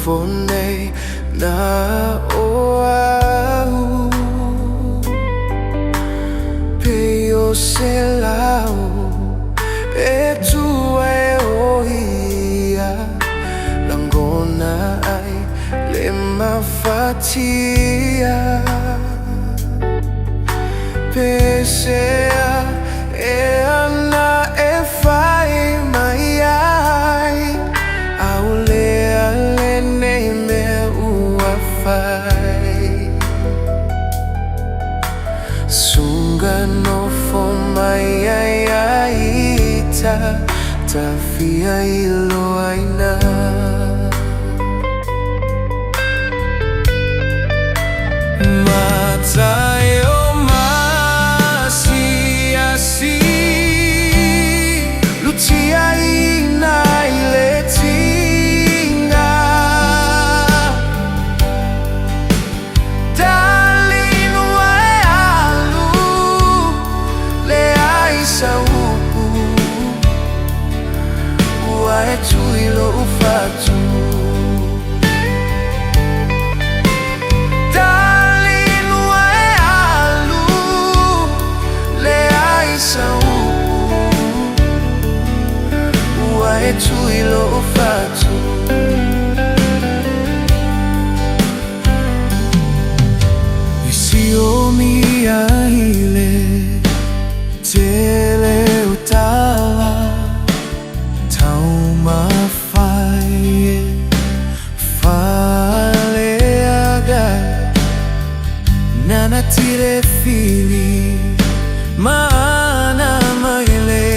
fonei na oau Peo se lau e tua e oia Langona ai le mafatia Pesea e ana e fai mai ai Au lea le nei me ua fai Sunga no fo mai ai ai ta fia ilo aina Matai o masi asi Lucia ina ile tinga Dalinu e alu Le ai sa upu Ua e tuilo ufatu E tuilo ufatu Isi o mia hile Tele utawa Tau mawhai Fale agai Nana tire fili Mana maile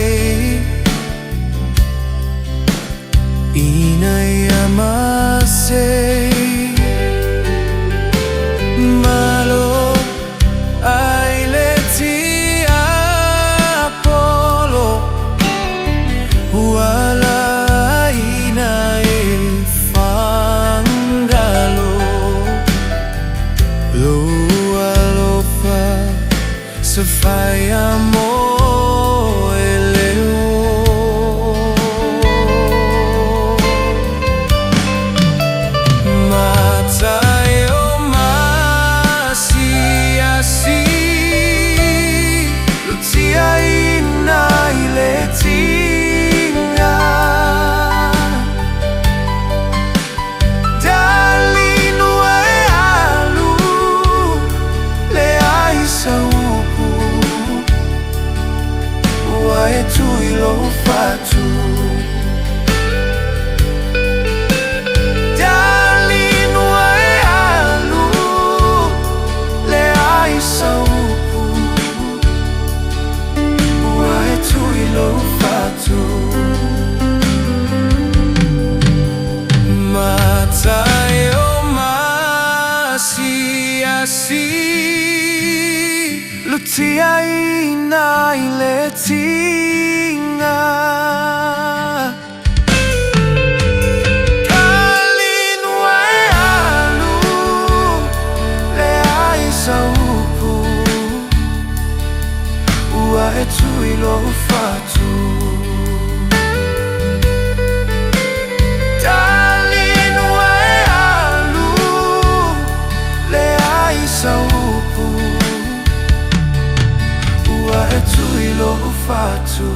Ina yamase Malo aile ti apolo Wala ina e fangalo Lo alofa se fai amor Tuilo fatu Dalinu e alu Le ai sa upu Ua e tuilo fatu Matai o masi asi Lutia ina ile tinga Kalinu e alu Le ai sa upu Ua e tuilo fatu Dalinu e alu Le ai sa upu Ua e tuilo fatu